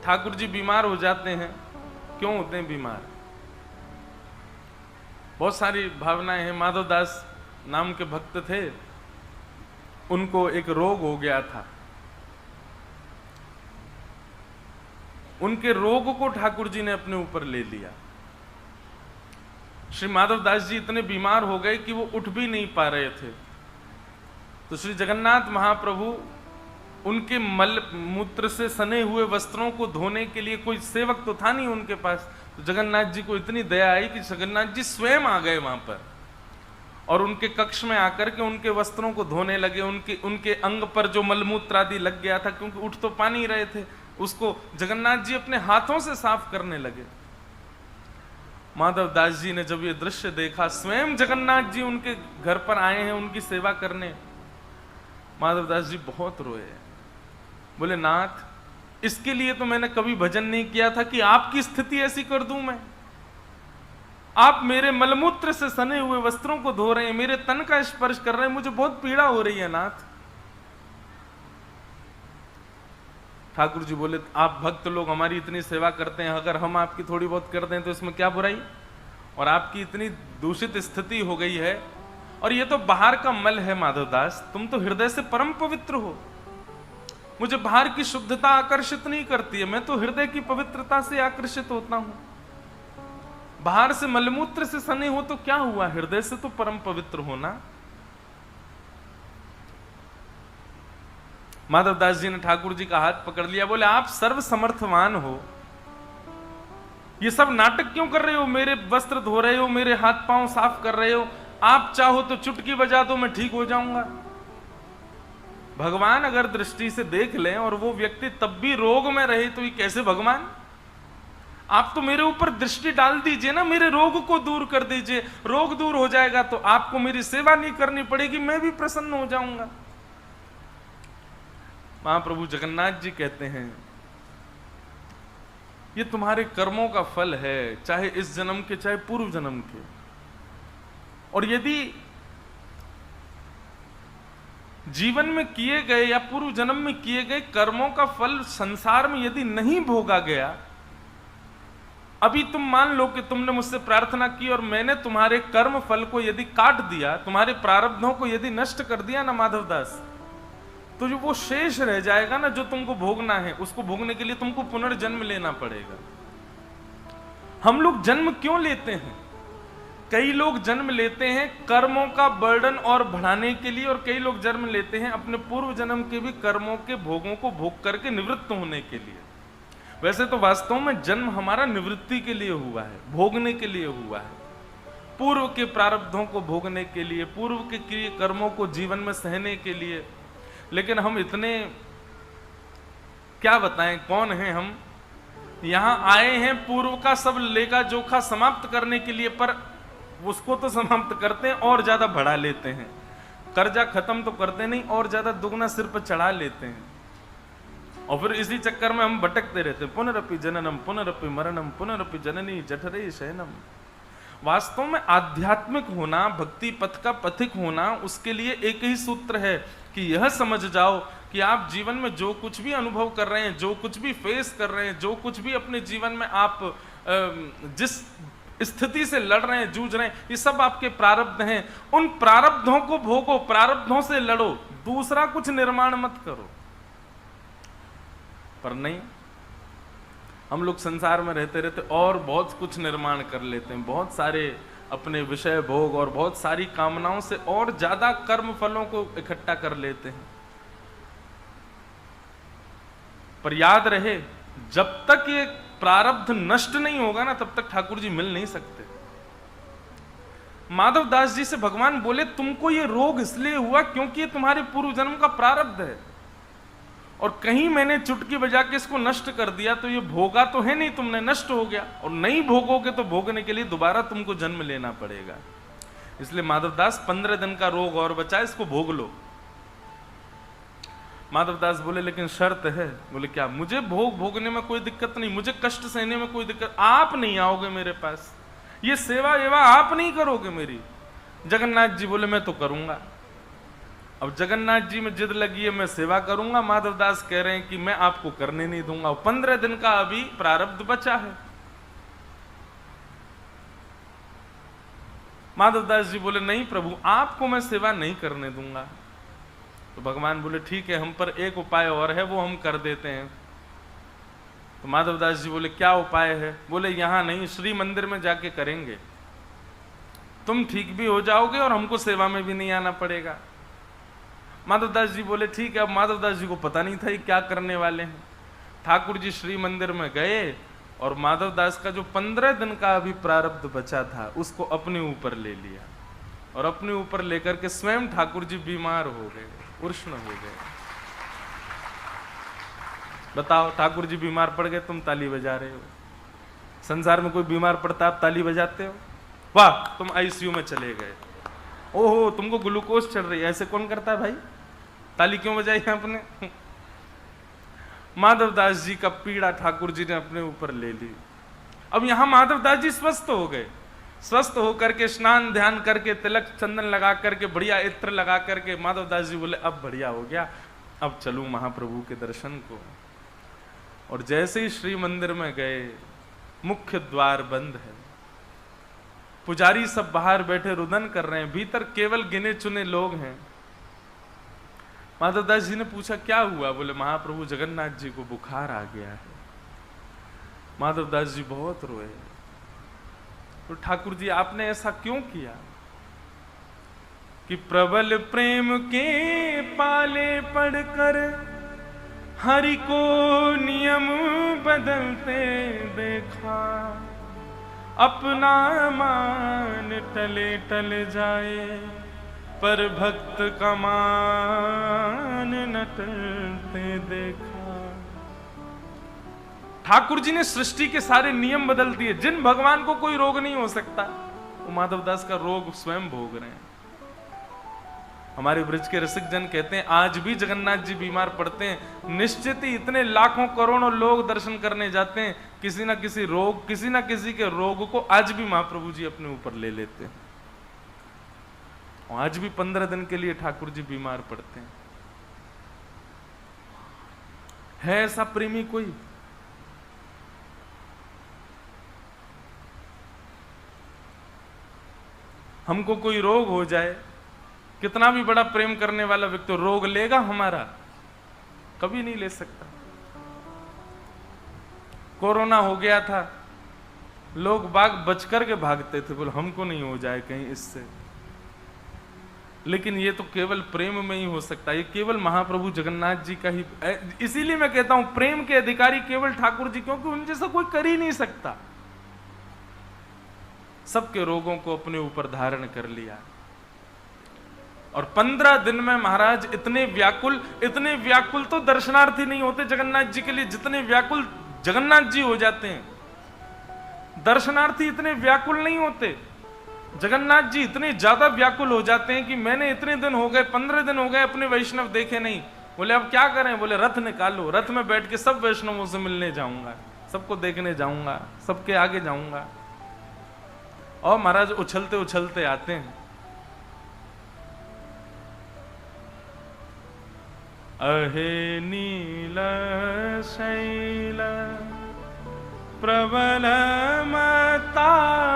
ठाकुर जी बीमार हो जाते हैं। क्यों होते हैं बीमार? बहुत सारी भावनाएं हैं। माधव दास नाम के भक्त थे, उनको एक रोग हो गया था। उनके रोग को ठाकुर जी ने अपने ऊपर ले लिया। श्री माधव दास जी इतने बीमार हो गए कि वो उठ भी नहीं पा रहे थे। तो श्री जगन्नाथ महाप्रभु उनके मल मूत्र से सने हुए वस्त्रों को धोने के लिए कोई सेवक तो था नहीं उनके पास। तो जगन्नाथ जी को इतनी दया आई कि जगन्नाथ जी स्वयं आ गए वहां पर और उनके कक्ष में आकर के उनके वस्त्रों को धोने लगे। उनके अंग पर जो मलमूत्र आदि लग गया था, क्योंकि उठ तो पा नहीं रहे थे, उसको जगन्नाथ जी अपने हाथों से साफ करने लगे। माधव दास जी ने जब ये दृश्य देखा, स्वयं जगन्नाथ जी उनके घर पर आए हैं उनकी सेवा करने, माधव दास जी बहुत रोए। बोले नाथ, इसके लिए तो मैंने कभी भजन नहीं किया था कि आपकी स्थिति ऐसी कर दूं मैं। आप मेरे मलमूत्र से सने हुए वस्त्रों को धो रहे हैं, मेरे तन का स्पर्श कर रहे हैं, मुझे बहुत पीड़ा हो रही है नाथ। ठाकुर जी बोले आप भक्त लोग हमारी इतनी सेवा करते हैं, अगर हम आपकी थोड़ी बहुत कर दें तो इसमें क्या बुराई? और आपकी इतनी दूषित स्थिति हो गई है, और ये तो बाहर का मल है माधवदास, तुम तो हृदय से परम पवित्र हो। मुझे बाहर की शुद्धता आकर्षित नहीं करती है, मैं तो हृदय की पवित्रता से आकर्षित होता हूं। बाहर से मलमूत्र से सने हो तो क्या हुआ, हृदय से तो परम पवित्र होना। माधवदास जी ने ठाकुर जी का हाथ पकड़ लिया। बोले आप सर्व समर्थवान हो, ये सब नाटक क्यों कर रहे हो? मेरे वस्त्र धो रहे हो, मेरे हाथ पांव साफ कर रहे हो, आप चाहो तो चुटकी बजा दो मैं ठीक हो जाऊंगा। भगवान अगर दृष्टि से देख लें और वो व्यक्ति तब भी रोग में रहे तो ये कैसे भगवान? आप तो मेरे ऊपर दृष्टि डाल दीजिए ना, मेरे रोग को दूर कर दीजिए। रोग दूर हो जाएगा तो आपको मेरी सेवा नहीं करनी पड़ेगी, मैं भी प्रसन्न हो जाऊंगा। महाप्रभु जगन्नाथ जी कहते हैं ये तुम्हारे कर्मों का फल है, चाहे इस जन्म के चाहे पूर्व जन्म के। और यदि जीवन में किए गए या पूर्व जन्म में किए गए कर्मों का फल संसार में यदि नहीं भोगा गया, अभी तुम मान लो कि तुमने मुझसे प्रार्थना की और मैंने तुम्हारे कर्म फल को यदि काट दिया, तुम्हारे प्रारब्धों को यदि नष्ट कर दिया ना माधवदास, तो जो वो शेष रह जाएगा ना जो तुमको भोगना है, उसको भोगने के लिए तुमको पुनर्जन्म लेना पड़ेगा। हम लोग जन्म क्यों लेते हैं? कई लोग जन्म लेते हैं कर्मों का बर्डन और बढ़ाने के लिए, और कई लोग जन्म लेते हैं अपने पूर्व जन्म के भी कर्मों के भोगों को भोग करके निवृत्त होने के लिए। वैसे तो वास्तव में जन्म हमारा निवृत्ति के लिए हुआ है, भोगने के लिए हुआ है, पूर्व के प्रारब्धों को भोगने के लिए, पूर्व के किए कर्मों को जीवन में सहने के लिए। लेकिन हम इतने क्या बताएं कौन हैं हम? यहां आए हैं पूर्व का सब लेखा जोखा समाप्त करने के लिए, पर उसको तो समाप्त करते हैं और ज्यादा बढ़ा लेते हैं। कर्जा खत्म तो करते नहीं, और ज्यादा दुगना सिर पर चढ़ा लेते हैं, और फिर इसी चक्कर में हम भटकते रहते हैं। पुनरपि जननम पुनरपि मरणम पुनरपि जननी जठरे शयनम। वास्तव में आध्यात्मिक होना, भक्ति पथ का पथिक होना, उसके लिए एक ही सूत्र है कि यह समझ जाओ कि आप जीवन में जो कुछ भी अनुभव कर रहे हैं, जो कुछ भी फेस कर रहे हैं, जो कुछ भी अपने जीवन में आप जिस स्थिति से लड़ रहे हैं, जूझ रहे हैं, ये सब आपके प्रारब्ध हैं। उन प्रारब्धों को भोगो, प्रारब्धों से लड़ो, दूसरा कुछ निर्माण मत करो। पर नहीं, हम लोग संसार में रहते रहते और बहुत कुछ निर्माण कर लेते हैं, बहुत सारे अपने विषय भोग और बहुत सारी कामनाओं से और ज्यादा कर्म फलों को इकट्ठा कर लेते हैं। पर याद रहे, जब तक ये प्रारब्ध नष्ट नहीं होगा ना, तब तक ठाकुर जी मिल नहीं सकते। माधव दास जी से भगवान बोले तुमको ये रोग इसलिए हुआ क्योंकि ये तुम्हारे पूर्व जन्म का प्रारब्ध है, और कहीं मैंने चुटकी बजा के इसको नष्ट कर दिया तो ये भोगा तो है नहीं तुमने, नष्ट हो गया। और नहीं भोगोगे तो भोगने के लिए दोबारा तुमको जन्म लेना पड़ेगा। इसलिए माधवदास 15 दिन का रोग और बचा, इसको भोग लो। माधवदास बोले लेकिन शर्त है। बोले क्या? मुझे भोगने में कोई दिक्कत नहीं, मुझे कष्ट सहने में कोई दिक्कत, आप नहीं आओगे मेरे पास, ये सेवा एवा आप नहीं करोगे मेरी। जगन्नाथ जी बोले मैं तो करूंगा। अब जगन्नाथ जी में जिद लगी है मैं सेवा करूंगा, माधवदास कह रहे हैं कि मैं आपको करने नहीं दूंगा, 15 दिन का अभी प्रारब्ध बचा है। माधवदास जी बोले नहीं प्रभु, आपको मैं सेवा नहीं करने दूंगा। तो भगवान बोले ठीक है, हम पर एक उपाय और है, वो हम कर देते हैं। तो माधवदास जी बोले क्या उपाय है? बोले यहां नहीं, श्री मंदिर में जाके करेंगे, तुम ठीक भी हो जाओगे और हमको सेवा में भी नहीं आना पड़ेगा। माधवदास जी बोले ठीक है। अब माधवदास जी को पता नहीं था ये क्या करने वाले हैं। ठाकुर जी श्री मंदिर में गए और माधवदास का जो 15 दिन का अभी प्रारब्ध बचा था उसको अपने ऊपर ले लिया, और अपने ऊपर लेकर के स्वयं ठाकुर जी बीमार हो गए, उष्ण हो गए। बताओ, ठाकुर जी बीमार पड़ गए, तुम ताली बजा रहे हो। संसार में कोई बीमार पड़ता आप ताली बजाते हो? वाह, तुम आईसीयू में चले गए, ओहो तुमको ग्लूकोज चढ़ रही है, ऐसे कौन करता है भाई? ताली क्यों बजाई आपने? माधवदास जी का पीड़ा ठाकुर जी ने अपने ऊपर ले ली। अब यहां माधवदास जी स्वस्थ हो गए, स्वस्थ होकर के स्नान ध्यान करके तिलक चंदन लगा करके बढ़िया इत्र लगा करके माधवदास जी बोले अब बढ़िया हो गया, अब चलूं महाप्रभु के दर्शन को। और जैसे ही श्री मंदिर में गए, मुख्य द्वार बंद है, पुजारी सब बाहर बैठे रुदन कर रहे हैं, भीतर केवल गिने चुने लोग हैं। माधवदास जी ने पूछा क्या हुआ? बोले महाप्रभु जगन्नाथ जी को बुखार आ गया है। माधवदास जी बहुत रोए। तो ठाकुर जी आपने ऐसा क्यों किया? कि प्रबल प्रेम के पाले पड़कर हरि को नियम बदलते देखा, अपना मान टले टल जाए पर भक्त का मान न टलते देखा। ठाकुर जी ने सृष्टि के सारे नियम बदल दिए। जिन भगवान को कोई रोग नहीं हो सकता, वो माधवदास का रोग स्वयं भोग रहे हैं। हमारे ब्रज के रसिक जन कहते हैं आज भी जगन्नाथ जी बीमार पड़ते हैं, निश्चित ही इतने लाखों करोड़ों लोग दर्शन करने जाते हैं, किसी ना किसी रोग, किसी ना किसी के रोग को आज भी महाप्रभु जी अपने ऊपर ले लेते हैं। आज भी 15 दिन के लिए ठाकुर जी बीमार पड़ते हैं। है ऐसा प्रेमी कोई? हमको कोई रोग हो जाए, कितना भी बड़ा प्रेम करने वाला व्यक्ति रोग लेगा हमारा? कभी नहीं ले सकता। कोरोना हो गया था, लोग बाग बच करके भागते थे, बोले हमको नहीं हो जाए कहीं इससे। लेकिन ये तो केवल प्रेम में ही हो सकता है, ये केवल महाप्रभु जगन्नाथ जी का ही। इसीलिए मैं कहता हूं प्रेम के अधिकारी केवल ठाकुर जी, क्योंकि उन जैसा कोई कर ही नहीं सकता। सबके रोगों को अपने ऊपर धारण कर लिया। और 15 दिन में महाराज इतने व्याकुल तो दर्शनार्थी नहीं होते जगन्नाथ जी के लिए, जितने व्याकुल जगन्नाथ जी हो जाते हैं। दर्शनार्थी इतने व्याकुल नहीं होते, जगन्नाथ जी इतने ज्यादा व्याकुल हो जाते हैं कि मैंने इतने दिन हो गए, 15 दिन हो गए अपने वैष्णव देखे नहीं। बोले अब क्या करें? बोले रथ निकालो, रथ में बैठ के सब वैष्णवों से मिलने जाऊंगा, सबको देखने जाऊंगा, सबके आगे जाऊंगा। और महाराज उछलते उछलते आते हैं। अहे नील शैल प्रबल मतावरण,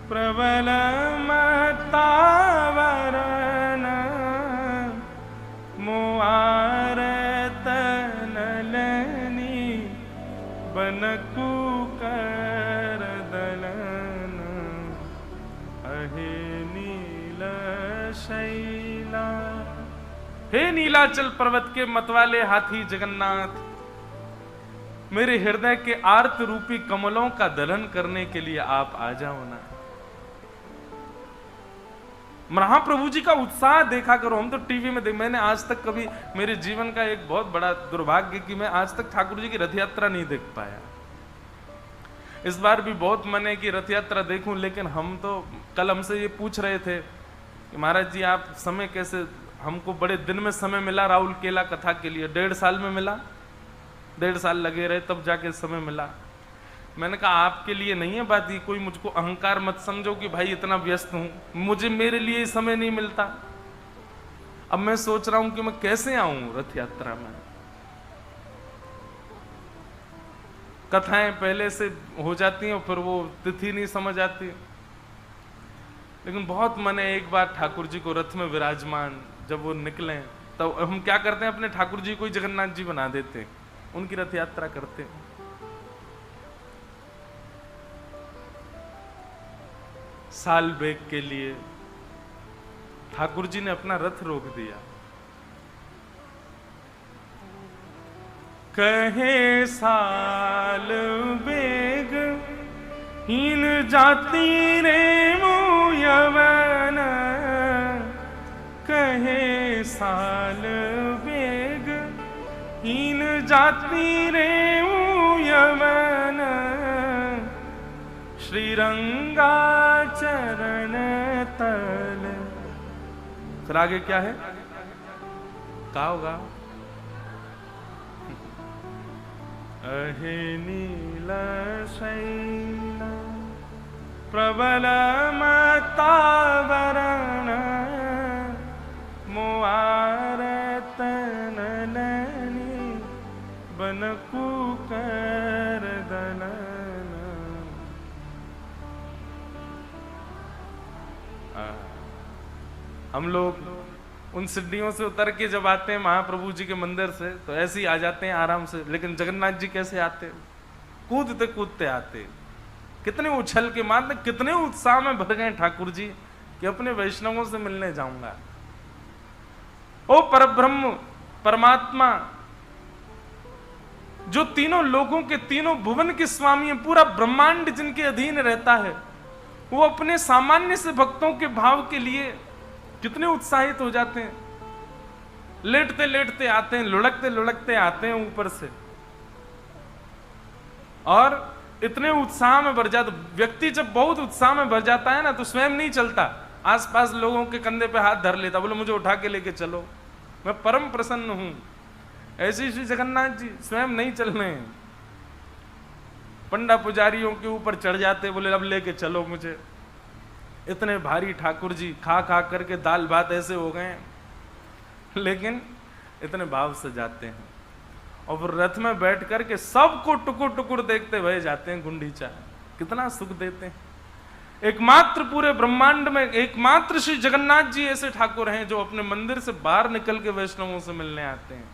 प्रबल मतावरण, मुआरत नलनी बनकु कर दलन। अहे नील शैला, हे नीलाचल पर्वत के मतवाले हाथी जगन्नाथ, मेरे हृदय के आर्त रूपी कमलों का दलन करने के लिए आप आ जाओ ना। महाप्रभु जी का उत्साह देखा करो। हम तो टीवी में मैंने आज तक कभी, मेरे जीवन का एक बहुत बड़ा दुर्भाग्य कि मैं आज तक ठाकुर जी की रथ यात्रा नहीं देख पाया। इस बार भी बहुत मन है कि रथ यात्रा देखूं, लेकिन हम तो कल हमसे ये पूछ रहे थे कि महाराज जी आप समय कैसे, हमको बड़े दिन में समय मिला राहुल केला कथा के लिए, 1.5 साल में मिला, 1.5 साल लगे रहे तब जाके समय मिला। मैंने कहा आपके लिए नहीं है बात, ये कोई मुझको अहंकार मत समझो कि भाई इतना व्यस्त हूं, मुझे मेरे लिए समय नहीं मिलता। अब मैं सोच रहा हूं कि मैं कैसे आऊं रथ यात्रा में। कथाएं पहले से हो जाती हैं और फिर वो तिथि नहीं समझ आती। लेकिन बहुत मन है एक बार ठाकुर जी को रथ में विराजमान, जब वो निकले तो हम क्या करते हैं, अपने ठाकुर जी को जगन्नाथ जी बना देते हैं, उनकी रथ यात्रा करते हैं। साल बेग के लिए ठाकुर जी ने अपना रथ रोक दिया। कहे साल बेग हीन जाति रे यवन, कहे साल बेग हीन जाति रे यवन, श्रीरंगा चरण तल। फिर आगे क्या है, का होगा, अहे नील शैल प्रबल मतावरण, मुआरत नलनी बनकु कर दलन। हम लोग उन सीढ़ियों से उतर के जब आते हैं महाप्रभु जी के मंदिर से तो ऐसे ही आ जाते हैं आराम से, लेकिन जगन्नाथ जी कैसे आते, कूदते कूदते आते, कितने उछल के मारते, कितने उत्साह में भर गए ठाकुर जी कि अपने वैष्णवों से मिलने जाऊंगा। ओ परब्रह्म परमात्मा जो तीनों लोगों के, तीनों भुवन के स्वामी है, पूरा ब्रह्मांड जिनके अधीन रहता है, वो अपने सामान्य से भक्तों के भाव के लिए कितने उत्साहित हो जाते हैं। लेटते लेटते आते हैं, लुढ़कते लुढ़कते आते हैं ऊपर से, और इतने उत्साह में भर जाता। व्यक्ति जब बहुत उत्साह में भर जाता है ना तो स्वयं नहीं चलता, आसपास लोगों के कंधे पे हाथ धर लेता, बोले मुझे उठा के लेके चलो, मैं परम प्रसन्न हूं। ऐसे श्री जगन्नाथ जी स्वयं नहीं चल रहे हैं, पंडा पुजारियों के ऊपर चढ़ जाते, बोले अब लेके चलो मुझे। इतने भारी ठाकुर जी, खा खा करके दाल भात ऐसे हो गए, लेकिन इतने भाव से जाते हैं और फिर रथ में बैठ करके सबको टुकुर टुकुर देखते हुए जाते हैं। गुंडीचा कितना सुख देते हैं। एकमात्र पूरे ब्रह्मांड में एकमात्र श्री जगन्नाथ जी ऐसे ठाकुर हैं जो अपने मंदिर से बाहर निकल के वैष्णवों से मिलने आते हैं,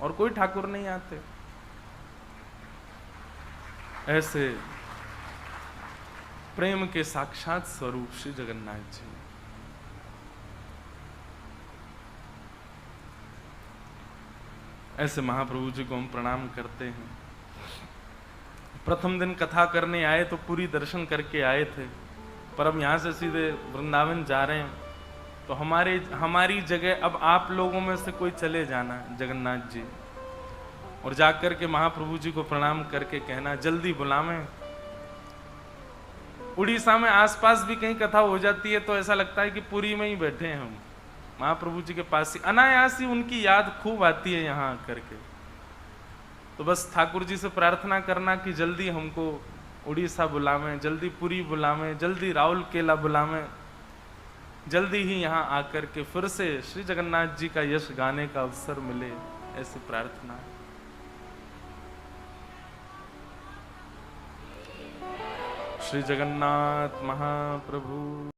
और कोई ठाकुर नहीं आते। ऐसे प्रेम के साक्षात स्वरूप श्री जगन्नाथ जी। ऐसे महाप्रभु जी को हम प्रणाम करते हैं। प्रथम दिन कथा करने आए तो पूरी दर्शन करके आए थे, पर अब यहां से सीधे वृंदावन जा रहे हैं, तो हमारी जगह अब आप लोगों में से कोई चले जाना जगन्नाथ जी, और जाकर के महाप्रभु जी को प्रणाम करके कहना जल्दी बुलावें। उड़ीसा में आसपास भी कहीं कथा हो जाती है तो ऐसा लगता है कि पुरी में ही बैठे हैं हम, महाप्रभु जी के पास ही, अनायास ही उनकी याद खूब आती है यहाँ करके। तो बस ठाकुर जी से प्रार्थना करना कि जल्दी हमको उड़ीसा बुलावें, जल्दी पुरी बुलावें, जल्दी राउरकेला बुलावें, जल्दी ही यहाँ आकर के फिर से श्री जगन्नाथ जी का यश गाने का अवसर मिले, ऐसी प्रार्थना। श्री जगन्नाथ महाप्रभु।